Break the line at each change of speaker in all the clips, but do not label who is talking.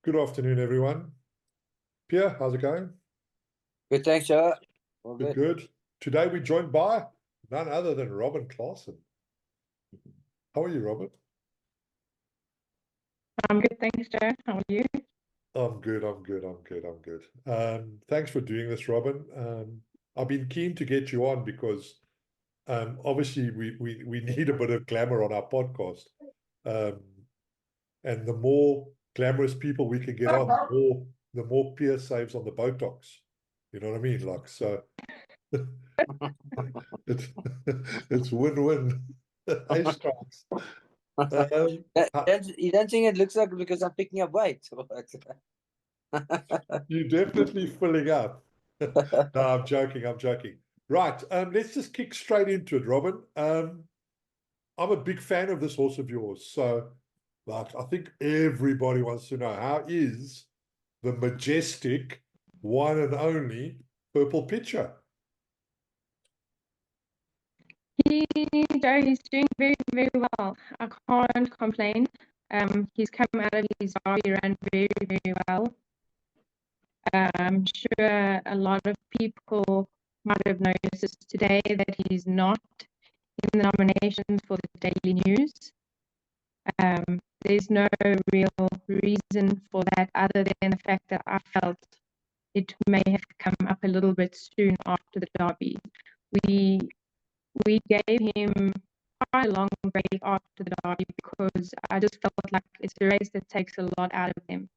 Good afternoon, everyone. Piere, how's it going?
Good, thanks, Joao. All
Good,
good.
good. Today we're joined by none other than Robyn Klaasen. How are you, Robyn?
I'm good, thanks, Joe. How are you?
I'm good. Thanks for doing this, Robyn. I've been keen to get you on because obviously we need a bit of glamour on our podcast. Um, and the more glamorous people we can get on, the more Piere saves on the Botox. You know what I mean? Like, so it's it's win-win. Hey, strikes.
You don't think it looks like because I'm picking up weight?
You're definitely filling up. No, I'm joking. Right, let's just kick straight into it, Robyn. I'm a big fan of this horse of yours, so like I think everybody wants to know, how is the majestic one and only Purple Pitcher?
He's doing very, very well. I can't complain. He's come out of his derby run very, very well. I'm sure a lot of people might have noticed today that he's not in the nominations for the Daily News. There's no real reason for that other than the fact that I felt it may have come up a little bit soon after the derby. We gave him quite a long break after the derby because I just felt like it's a race that takes a lot out of him,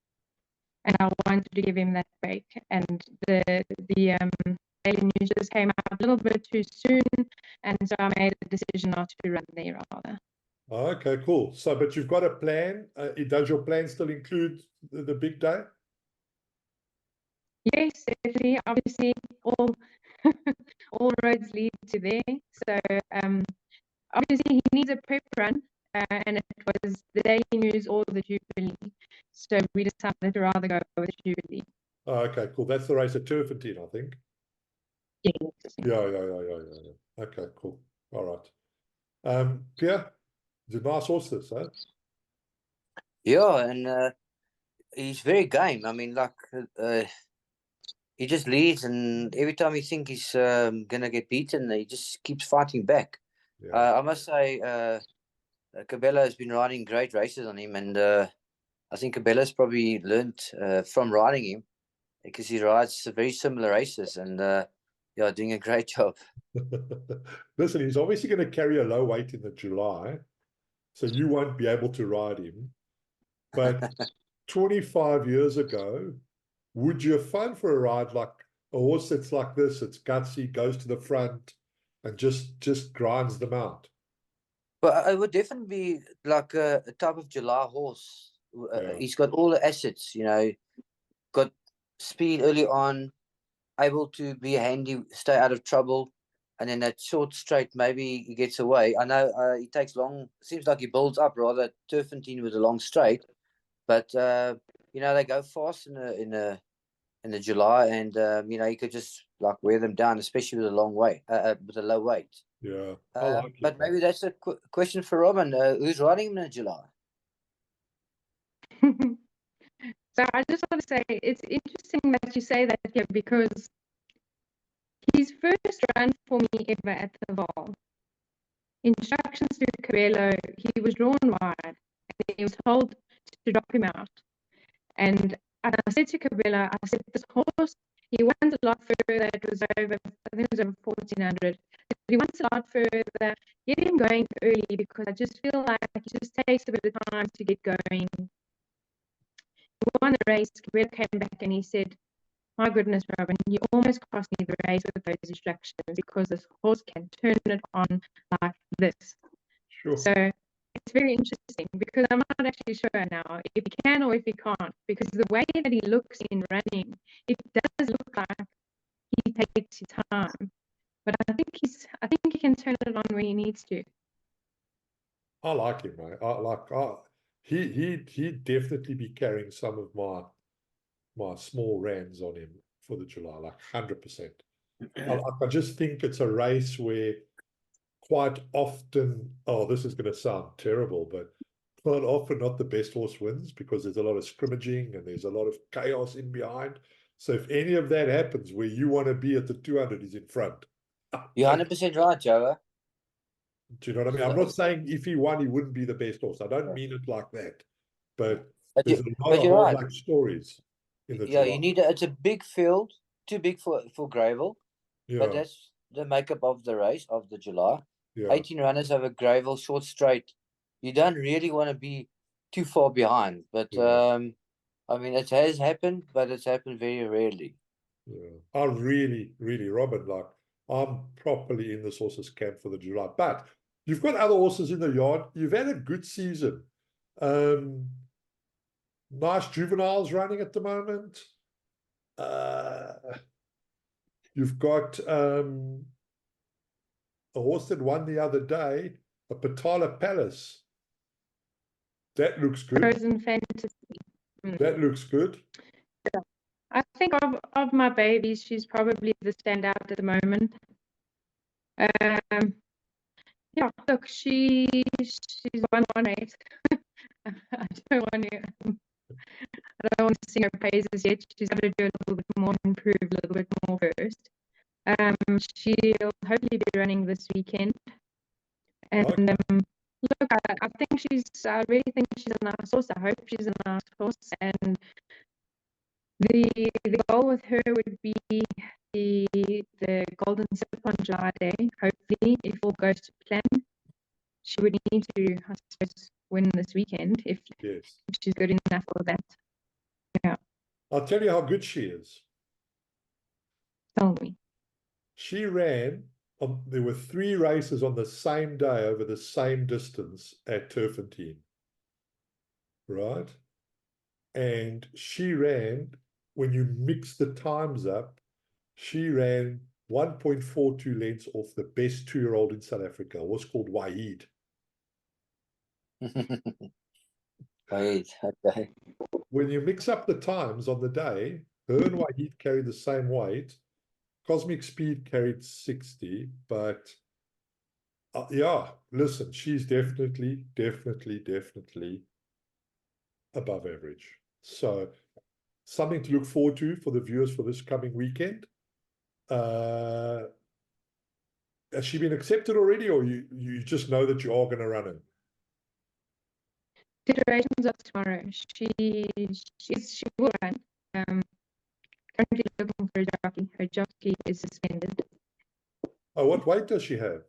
and I wanted to give him that break. And the Daily News just came out a little bit too soon, and so I made the decision not to run there rather.
Okay, cool. So, but you've got a plan. Does your plan still include the big day?
Yes, definitely. Obviously, all all roads lead to there. So, obviously, he needs a prep run, and it was the Daily News or the Jubilee. So we decided to rather go with the Jubilee.
Oh, okay, cool. That's the race at Turfentine, I think.
Yes.
Yeah. Okay, cool. All right. Piere, it's a nice horse, this, huh?
Yeah, and he's very game. I mean, like he just leads, and every time you think he's gonna get beaten, he just keeps fighting back.
Yeah.
I must say, Cabela has been riding great races on him, and I think Cabella's probably learned from riding him because he rides very similar races, and yeah, doing a great job.
Listen, he's obviously going to carry a low weight in the July, so you won't be able to ride him. But 25 years ago, would you have fun for a ride like a horse that's like this? It's gutsy, goes to the front, and just grinds them out.
But it would definitely be like a type of July horse.
Yeah.
He's got all the assets, got speed early on, able to be handy, stay out of trouble, and then that short straight, maybe he gets away. I know he takes long. Seems like he builds up rather. Turfentine with a long straight, but they go fast in the July, and you could just like wear them down, especially with a long weight, with a low weight.
Yeah, I like it.
But maybe that's a question for Robyn. Who's riding him in July?
So I just want to say it's interesting that you say that here because his first run for me ever at the Val, instructions to Cabello, he was drawn wide and he was told to drop him out. And I said to Cabello, I said, this horse, he went a lot further. It was over, I think it was over 1400. But he wants a lot further. Get him going early because I just feel like it just takes a bit of time to get going. He won the race. Cabello came back and he said, my goodness, Robyn, you almost cost me the race with those instructions because this horse can turn it on like this.
Sure.
So it's very interesting because I'm not actually sure now if he can or if he can't, because the way that he looks in running, it does look like he takes his time. But I think he can turn it on when he needs to.
I like him, mate. He'd definitely be carrying some of my small rands on him for the July, like 100%. I just think it's a race where quite often, oh, this is going to sound terrible, but often not the best horse wins because there's a lot of scrimmaging and there's a lot of chaos in behind. So if any of that happens where you want to be at the 200, he's in front.
You're 100% right, Joao.
Do you know what I mean? I'm not saying if he won, he wouldn't be the best horse. I don't mean it like that. But there's a lot of
you're
hard
right.
luck stories in the
Yeah,
July.
you need it's a big field, too big for gravel.
Yeah,
But that's the makeup of the race of the July.
yeah,
18 runners over gravel, short straight. You don't really want to be too far behind. But
yeah.
I mean, it has happened, but it's happened very rarely.
Yeah. I really, Robyn, like, I'm properly in this horse's camp for the July. But you've got other horses in the yard. You've had a good season. Nice juveniles running at the moment. You've got a horse that won the other day, a Patala Palace. That looks good.
Frozen Fantasy.
That looks good.
I think of my babies, she's probably the standout at the moment. Yeah, look, she's 118. I don't want to sing her praises yet. She's got to do a little bit more, improve a little bit more first. She'll hopefully be running this weekend. And
Okay.
look, I really think she's a nice horse. I hope she's a nice horse. And the goal with her would be the Golden Zip on July Day. Hopefully, if all goes to plan, she would need to, I suppose, win this weekend if she's good enough for that. Yeah.
I'll tell you how good she is.
Tell me.
She ran there were 3 races on the same day over the same distance at Turfentine. Right? And she ran, when you mix the times up, she ran 1.42 lengths off the best 2-year-old in South Africa. It was called Wahid.
Wahid, okay.
When you mix up the times on the day, her and Wahid carried the same weight. Cosmic Speed carried 60, but yeah, listen, she's definitely above average. So something to look forward to for the viewers for this coming weekend. Has she been accepted already, or you just know that you are going to run it?
Federations of tomorrow. She will run. Currently looking for a jockey. Her jockey is suspended.
Oh, what weight does she have?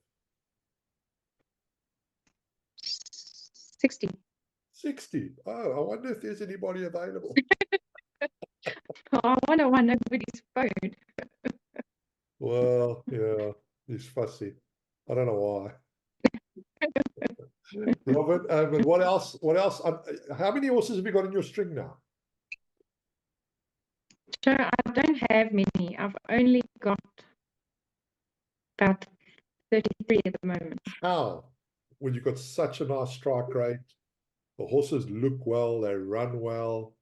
60.
60. Oh, I wonder if there's anybody available.
Oh, I wonder why nobody's phoned.
Well, yeah, he's fussy. I don't know why. Robyn, but what else? How many horses have you got in your string now?
Sure, I don't have many. I've only got about 33 at the moment.
How? When you've got such a nice strike rate, the horses look well, they run well.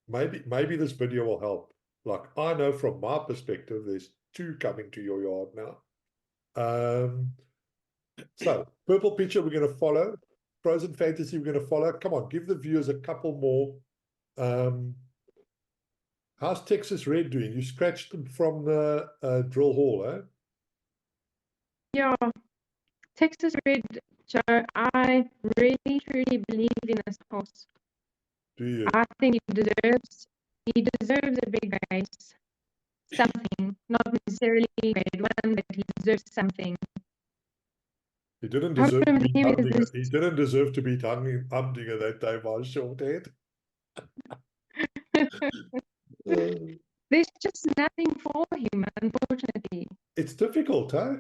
Maybe this video will help. Like, I know from my perspective, there's 2 coming to your yard now. So Purple Picture we're going to follow. Frozen Fantasy we're going to follow. Come on, give the viewers a couple more. How's Texas Red doing? You scratched them from the drill hall, eh?
Yeah, Texas Red, Joe, I really, truly believe in this horse.
Do you?
I think he deserves a big race. Something, not necessarily a grade 1, but he deserves something.
He didn't deserve to beat
Problem
Humdinger.
is
He didn't deserve to beat Humdinger that day by a short head.
There's just nothing for him, unfortunately.
It's difficult, huh?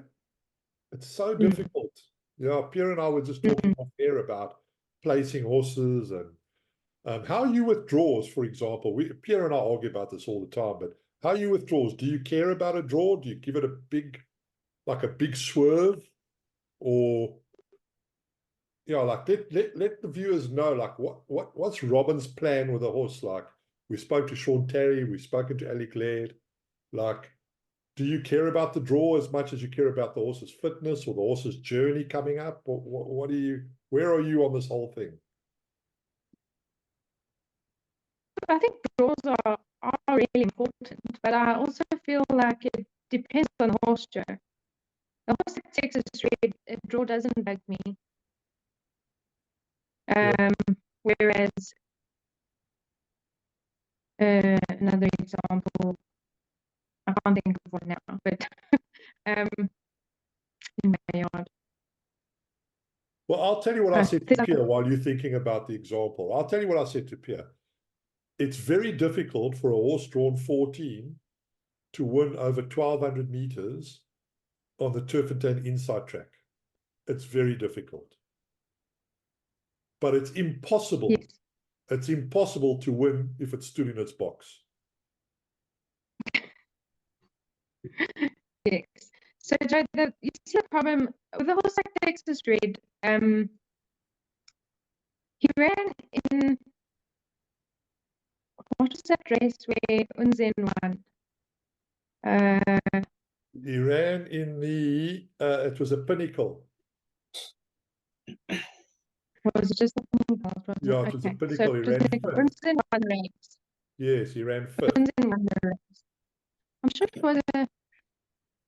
It's so difficult. Yeah, Piere and I were just talking off air about placing horses and how you with draws, for example. Piere and I argue about this all the time, but how you with draws? Do you care about a draw? Do you give it a big swerve? Or like let the viewers know, like, what's Robyn's plan with a horse? Like, we spoke to Sean Terry, we've spoken to Alec Laird. Like, do you care about the draw as much as you care about the horse's fitness or the horse's journey coming up? Or where are you on this whole thing?
I think draws are really important, but I also feel like it depends on the horse, Joe. The horse that Texas Red, a draw doesn't bug me.
Yeah.
Whereas another example, I can't think of one now, but in my yard.
Well, I'll tell you what I said to
there's
Piere while you're thinking about the example. I'll tell you what I said to Piere. It's very difficult for a horse drawn 14 to win over 1,200 meters on the Turffontein inside track. It's very difficult. But it's impossible.
Yes.
It's impossible to win if it stood in its box.
Yes. So, Joe, you see the problem with the horse like Texas Red. He ran in, what was that race where Unzen won?
He ran in the, it was a Pinnacle.
Was it just the Pinnacle?
Yeah, it was a Pinnacle.
So
He
it was
ran
Pinnacle.
fifth.
Unzen won the race.
Yes, he ran fifth.
Unzen won the race. I'm sure it was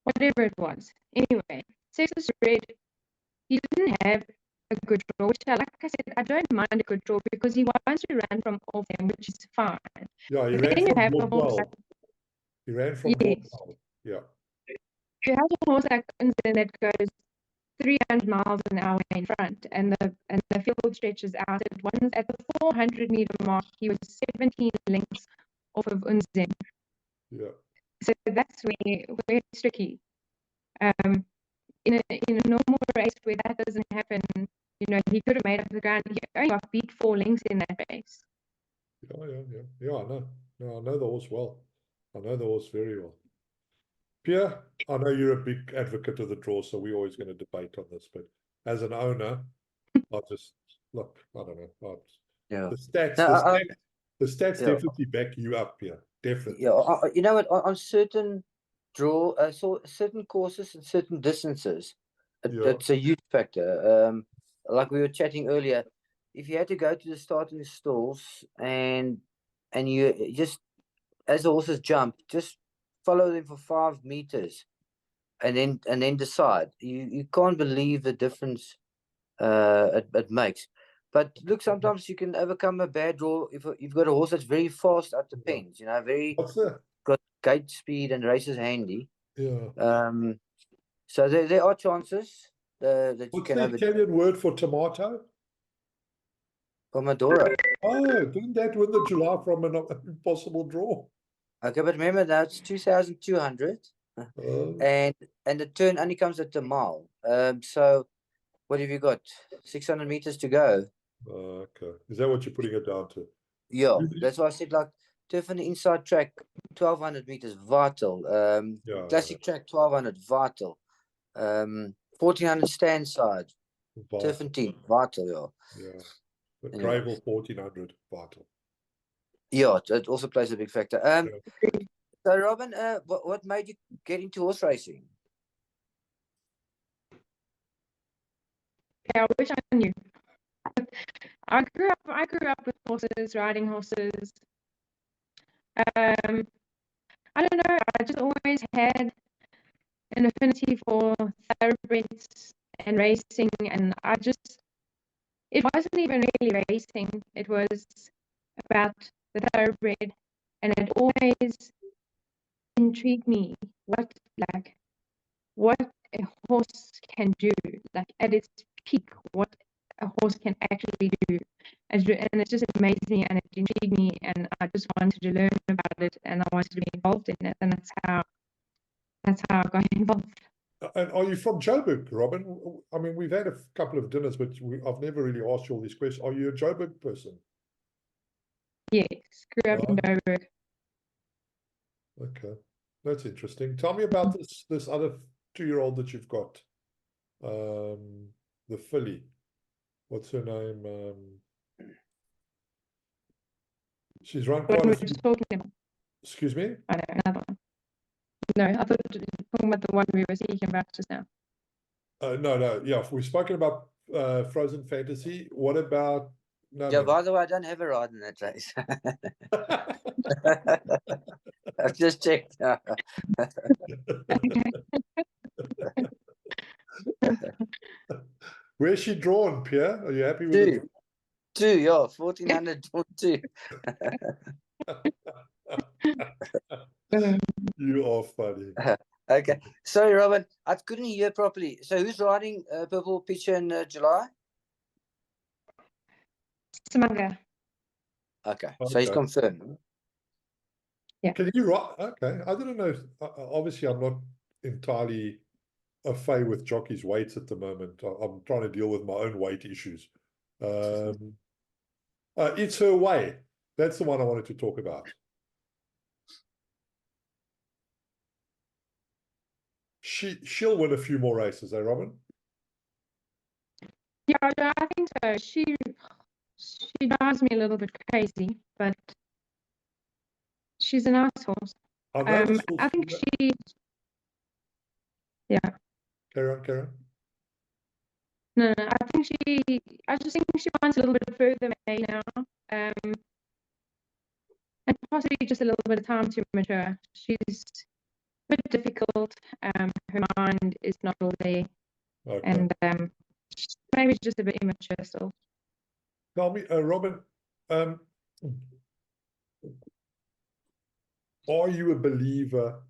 whatever it was. Anyway, Texas Red, he didn't have a good draw, which like I said, I don't mind a good draw because he wants to run from off them, which is fine.
Yeah, he
But
ran
then you
from
have a horse
Broadwell.
like,
He ran from
yes.
Broadwell. Yeah.
You have a horse like Unzen that goes 300 miles an hour in front, and the field stretches out. At once at the 400-meter mark, he was 17 lengths off of Unzen.
Yeah.
So that's where it's tricky. In a normal race where that doesn't happen, you know, he could have made up the ground. He only got beat 4 lengths in that race.
Yeah, I know. No, I know the horse well. I know the horse very well. Piere, I know you're a big advocate of the draw, so we're always going to debate on this. But as an owner, I just look. I don't know.
Yeah.
The stats,
No,
the stats
yeah.
definitely back you up, Piere. Definitely.
Yeah, you know what? On certain certain courses and certain distances, it's a huge factor. Like we were chatting earlier, if you had to go to the starting stalls and you just, as the horses jump, just follow them for 5 meters, and then decide. You can't believe the difference it makes. But look, sometimes you can overcome a bad draw if you've got a horse that's very fast at the pens. You know, very got gate speed and races handy.
Yeah.
So there are chances that you
What's
can
the
have
Italian word for tomato?
Pomodoro.
Oh, didn't that win the July from an impossible draw?
Okay, but remember now it's 2,200, and the turn only comes at the mile. So what have you got? 600 meters to go.
Okay, is that what you're putting it down to?
Yeah, that's why I said like turf on the inside track, 1,200 meters vital. Classic track 1,200 vital. 1,400 stand side. Turf and team vital.
Yeah. The gravel 1,400 vital.
Yeah, it also plays a big factor. So Robyn, what made you get into horse racing?
Yeah, I wish I knew. I grew up with horses, riding horses. I don't know. I just always had an affinity for thoroughbreds and racing, and it wasn't even really racing. It was about the thoroughbred, and it always intrigued me what a horse can do, like at its peak, what a horse can actually do. And it just amazed me and it intrigued me, and I just wanted to learn about it, and I wanted to be involved in it, and that's how I got involved.
And are you from Joburg, Robyn? I mean, we've had a couple of dinners, but I've never really asked you all these questions. Are you a Joburg person?
Yes, grew up in Joburg.
Okay, that's interesting. Tell me about this other 2-year-old that you've got, the filly. What's her name? She's run quite a few.
Talking about.
Excuse me?
I know, another one. No, I thought you were talking about the one we were speaking about just now.
No. Yeah, we've spoken about Frozen Fantasy. What about No,
Yeah,
man.
by the way, I don't have a ride in that race. I've just checked.
Where's she drawn, Piere? Are you happy with
Two. Two, yeah, 1400 two.
it? You are funny.
Okay. Sorry, Robyn. I couldn't hear properly. So who's riding Purple Picture in July?
Samanga.
Okay. So he's
Okay.
confirmed.
Can you write? Okay. I didn't know. Obviously, I'm not entirely au fait with jockeys' weights at the moment. I'm trying to deal with my own weight issues. It's her way. That's the one I wanted to talk about. She'll win a few more races, eh, Robyn?
Yeah, I think so. She drives me a little bit crazy, but she's a nice horse.
I know this
I think she, yeah.
Carry on, carry on.
No, I just think she wants a little bit further maybe now. And possibly just a little bit of time to mature. She's a bit difficult. Her mind is not all there.
Okay.
And maybe just a bit immature still.
Tell me, Robyn, are you a believer?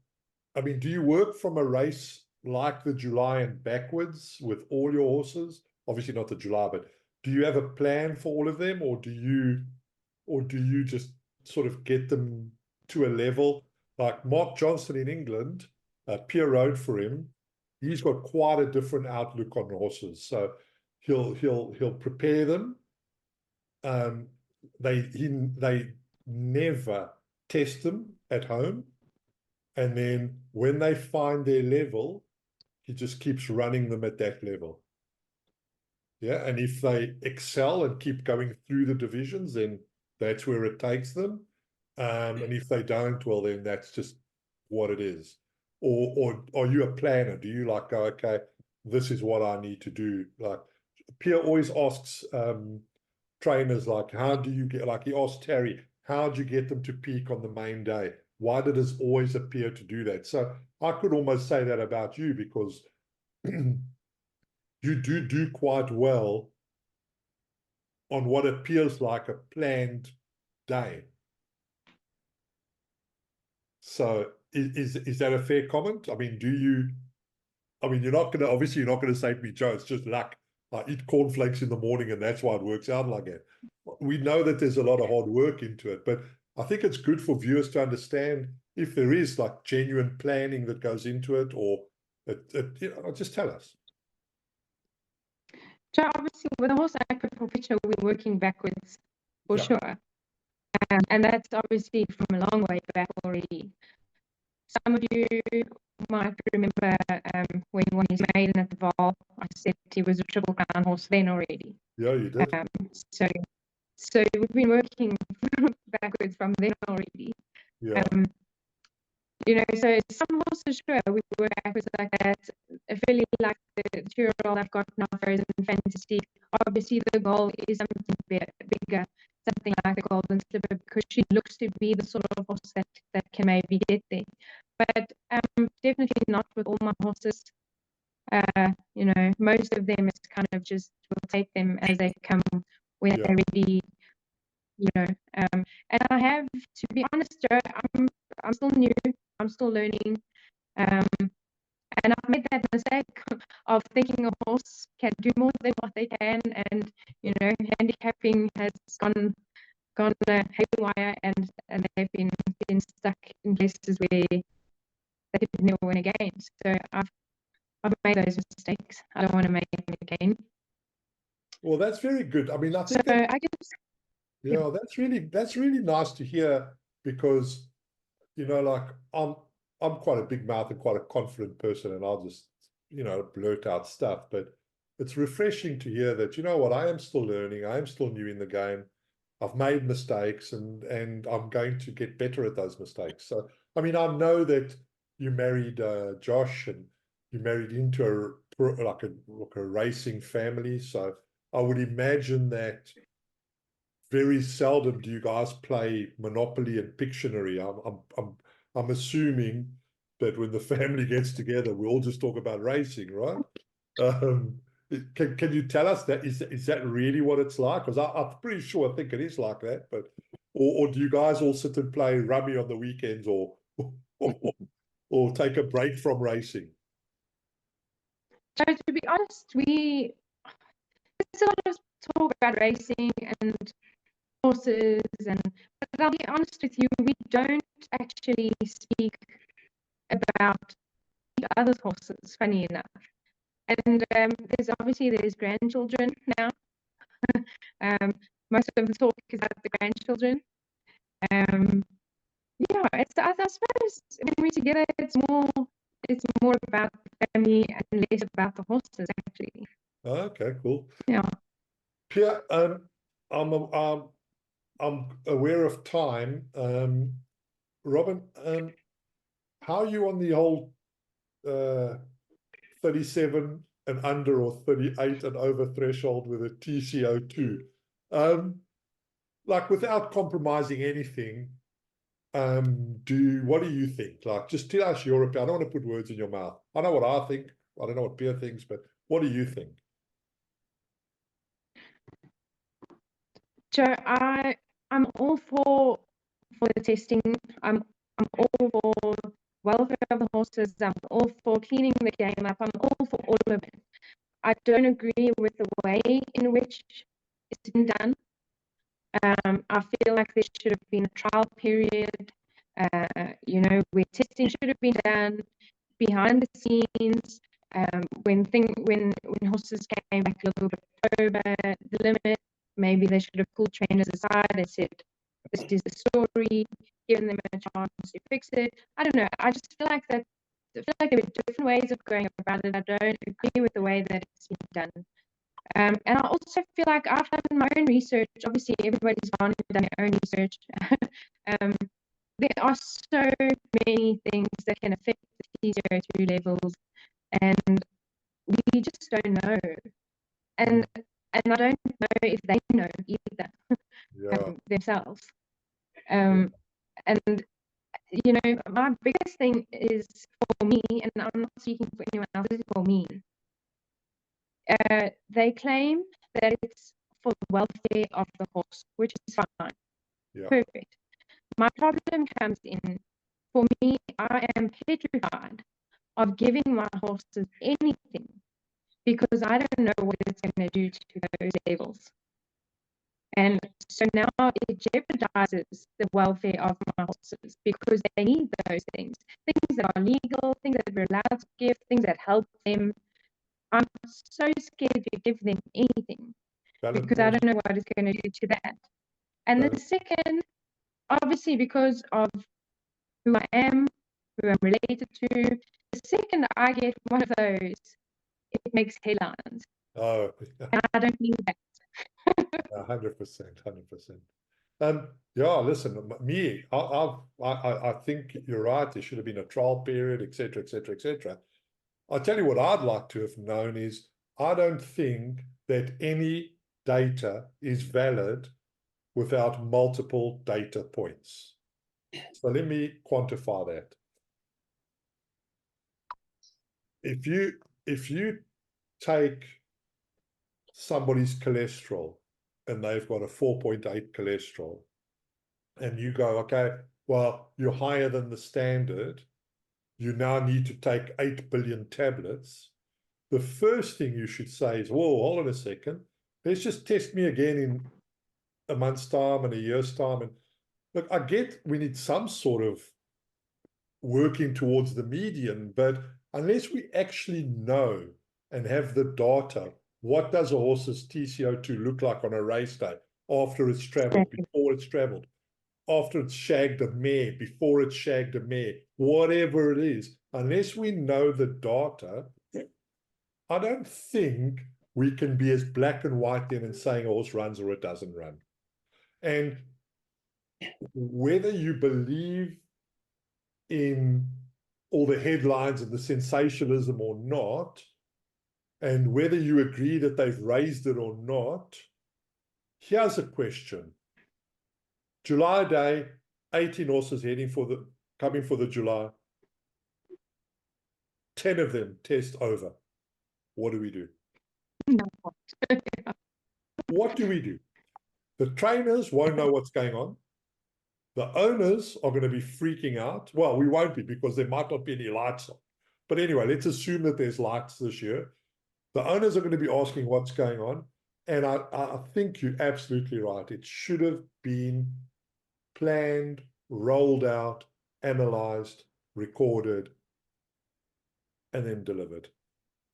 I mean, do you work from a race like the July and backwards with all your horses? Obviously not the July, but do you have a plan for all of them, or do you just sort of get them to a level like Mark Johnson in England? Piere rode for him. He's got quite a different outlook on horses, so he'll prepare them. They never test them at home, and then when they find their level, he just keeps running them at that level. Yeah, and if they excel and keep going through the divisions, then that's where it takes them. And if they don't, well, then that's just what it is. Or are you a planner? Do you like go, okay, this is what I need to do? Like Piere always asks trainers, like, how do you get, like he asked Terry, how do you get them to peak on the main day? Why did it always appear to do that? So I could almost say that about you, because you do quite well on what appears like a planned day. So is that a fair comment? I mean, you're not gonna, obviously you're not gonna say to me, Joe, it's just luck. I eat cornflakes in the morning and that's why it works out like that. We know that there's a lot of hard work into it, but I think it's good for viewers to understand if there is like genuine planning that goes into it, or just tell us.
So obviously with the horse I put for picture, we're working backwards for sure. And that's obviously from a long way back already. Some of you might remember when he won his maiden at the Val, I said he was a Triple Crown horse then already.
Yeah, you did.
So we've been working backwards from then already.
Yeah.
So some horses, sure, we work backwards like that. I really like the 2-year-old I've got now, Frozen Fantasy. Obviously, the goal is something bigger, something like the Golden Slipper, because she looks to be the sort of horse that can maybe get there. But definitely not with all my horses. Most of them, it's kind of just, we'll take them as they come when they're ready. And I have, to be honest, Joe, I'm still new. I'm still learning. And I've made that mistake of thinking a horse can do more than what they can, and handicapping has gone haywire, and they've been stuck in places where they could never win again. So I've made those mistakes. I don't want to make them again.
Well, that's very good. I mean, I think that's really nice to hear, because like I'm quite a big mouth and quite a confident person, and I'll just blurt out stuff, but it's refreshing to hear that, you know what, I am still learning, I am still new in the game, I've made mistakes, and I'm going to get better at those mistakes. So I mean, I know that you married Josh, and you married into a racing family, so I would imagine that very seldom do you guys play Monopoly and Pictionary. I'm assuming that when the family gets together, we all just talk about racing, right? Can you tell us that is that really what it's like? Because I'm pretty sure I think it is like that, but or do you guys all sit and play rummy on the weekends or take a break from racing?
So to be honest, there's a lot of talk about racing and horses, but I'll be honest with you, we don't actually speak about other horses, funny enough. And there's grandchildren now. Most of the talk is about the grandchildren. Yeah, I suppose when we're together, it's more about the family and less about the horses, actually.
Okay, cool.
Yeah.
Piere, I'm aware of time. Robyn, how are you on the whole 37 and under or 38 and over threshold with a TCO2? Like without compromising anything, what do you think? Like, just tell us your opinion. I don't want to put words in your mouth. I know what I think. I don't know what Piere thinks, but what do you think?
So I'm all for the testing. I'm all for welfare of the horses. I'm all for cleaning the game up. I'm all for all of it. I don't agree with the way in which it's been done. I feel like there should have been a trial period, where testing should have been done behind the scenes. When horses came back a little bit over the limit, maybe they should have pulled trainers aside and said, "This is the story," given them a chance to fix it. I don't know. I just feel like that. I feel like there were different ways of going about it. I don't agree with the way that it's been done. And I also feel like I've done my own research. Obviously, everybody's gone and done their own research. There are so many things that can affect the TCO2 levels, and we just don't know. And I don't know if they know either themselves. And my biggest thing is for me, and I'm not speaking for anyone else, this is for me. They claim that it's for the welfare of the horse, which is fine.
Yeah.
Perfect. My problem comes in, for me, I am petrified of giving my horses anything because I don't know what it's going to do to those levels. And so now it jeopardizes the welfare of my horses because they need those things that are legal, things that we're allowed to give, things that help them. I'm so scared to give them anything because I don't know what it's going to do to that. And the second, obviously, because of who I am, who I'm related to, the second I get one of those, it makes headlines.
Oh,
and I don't need that.
100%. Yeah, listen, I think you're right. There should have been a trial period, etc., etc., etc. I'll tell you what I'd like to have known is I don't think that any data is valid without multiple data points. So let me quantify that. If you take somebody's cholesterol and they've got a 4.8 cholesterol, and you go, okay, well, you're higher than the standard, you now need to take 8 billion tablets. The first thing you should say is, whoa, hold on a second. Let's just test me again in a month's time and a year's time. And look, I get we need some sort of working towards the median, but unless we actually know and have the data, what does a horse's TCO2 look like on a race day after it's traveled, before it's traveled, after it's shagged a mare, before it's shagged a mare, whatever it is, unless we know the data, I don't think we can be as black and white then in saying a horse runs or it doesn't run. And whether you believe in all the headlines and the sensationalism or not, and whether you agree that they've raised it or not, here's a question. July day, 18 horses coming for the July. 10 of them test over. What do we do?
No.
What do we do? The trainers won't know what's going on. The owners are going to be freaking out. Well, we won't be because there might not be any lights on. But anyway, let's assume that there's lights this year. The owners are going to be asking what's going on. And I think you're absolutely right. It should have been planned, rolled out, analyzed, recorded, and then delivered.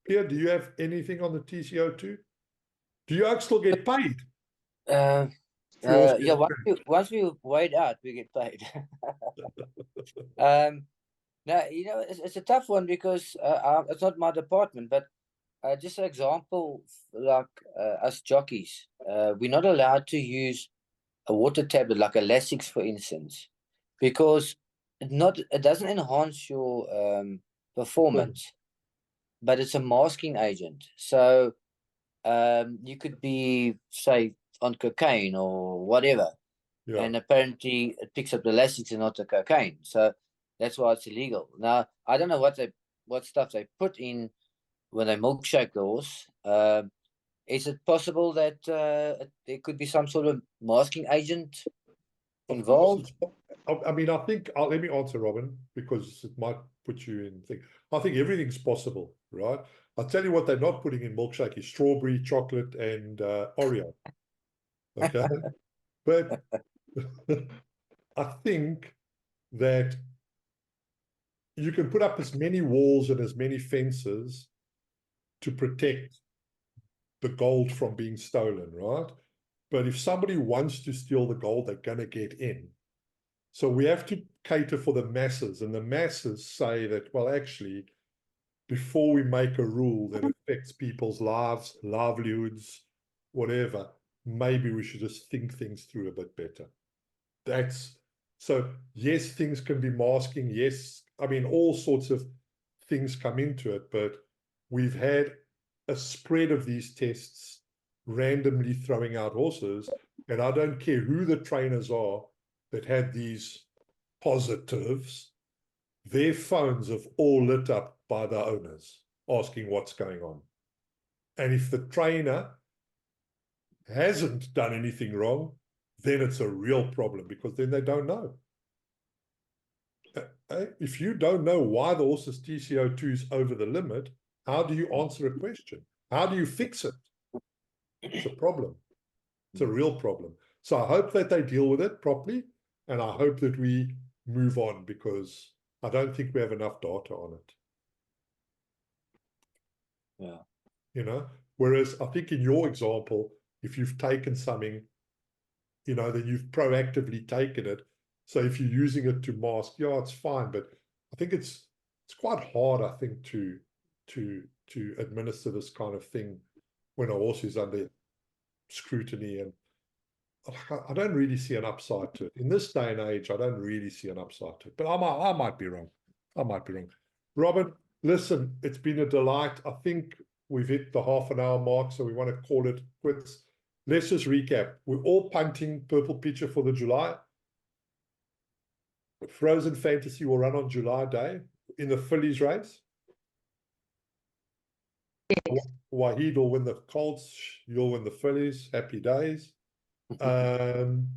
Piere, do you have anything on the TCO2? Do you still get paid?
Yeah, once we weighed out, we get paid. No, it's a tough one because it's not my department, but just an example, like us jockeys, we're not allowed to use a water tablet like a Lasix, for instance, because it doesn't enhance your performance, but it's a masking agent. So you could be, say, on cocaine or whatever, and apparently it picks up the Lasix and not the cocaine. So that's why it's illegal. Now I don't know what stuff they put in when they milkshake the horse. Is it possible that there could be some sort of masking agent involved?
I mean, I think, let me answer, Robyn, because it might put you in thing. I think everything's possible, right? I'll tell you what they're not putting in milkshake is strawberry, chocolate, and Oreo. Okay? But I think that you can put up as many walls and as many fences to protect the gold from being stolen, right? But if somebody wants to steal the gold, they're going to get in. So we have to cater for the masses, and the masses say that, well, actually, before we make a rule that affects people's lives, livelihoods, whatever, maybe we should just think things through a bit better. So yes, things can be masking. Yes, I mean, all sorts of things come into it, but we've had a spread of these tests randomly throwing out horses, and I don't care who the trainers are that had these positives, their phones have all lit up by the owners asking what's going on. And if the trainer hasn't done anything wrong, then it's a real problem, because then they don't know. If you don't know why the horse's TCO2 is over the limit, how do you answer a question? How do you fix it? It's a problem. It's a real problem. So I hope that they deal with it properly, and I hope that we move on, because I don't think we have enough data on it.
Yeah.
Whereas I think in your example, if you've taken something, then you've proactively taken it. So if you're using it to mask, yeah, it's fine. But I think it's quite hard, I think, to administer this kind of thing when a horse is under scrutiny, and I don't really see an upside to it. In this day and age, I don't really see an upside to it. But I might be wrong. I might be wrong. Robyn, listen, it's been a delight. I think we've hit the half-an-hour mark, so we want to call it quits. Let's just recap. We're all punting Purple Pitcher for the July. Frozen Fantasy will run on July day in the fillies race.
Yes.
Wahid will win the colts. You'll win the fillies. Happy days. You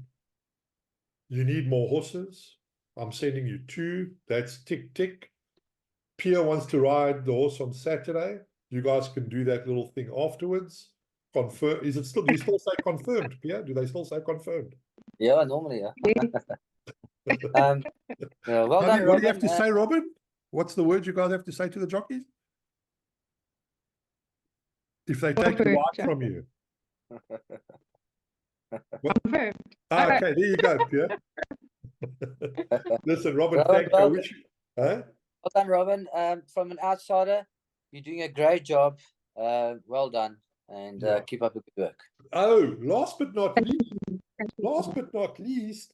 need more horses. I'm sending you 2. That's tick, tick. Piere wants to ride the horse on Saturday. You guys can do that little thing afterwards. Confirm. Do you still say confirmed, Piere? Do they still say confirmed?
Yeah, normally, yeah. Well done,
What do you have
Robyn.
to say, Robyn? What's the word you guys have to say to the jockeys? If they take a ride from you.
Confirmed.
Okay, there you go, Piere. Listen, Robyn, thank you. I wish you. Huh?
Well done, Robyn. From an outsider, you're doing a great job. Well done, and keep up the good work.
Oh, last but not least,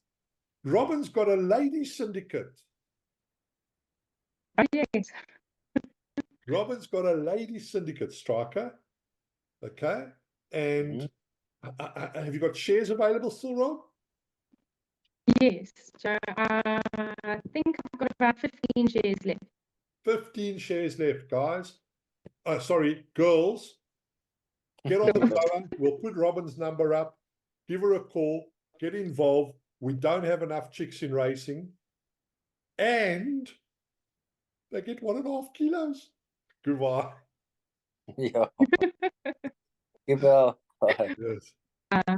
Robyn's got a lady syndicate.
Oh, yes.
Robyn's got a lady syndicate, Striker. Okay, and have you got shares available still, Rob?
Yes, Joe. I think I've got about 15 shares left.
15 shares left, guys. Sorry, girls. Get on the blower. We'll put Robyn's number up. Give her a call. Get involved. We don't have enough chicks in racing. And they get 1.5 kilos. Goodbye.
Ja. Goodbye. Bye.
Yes.
Uh,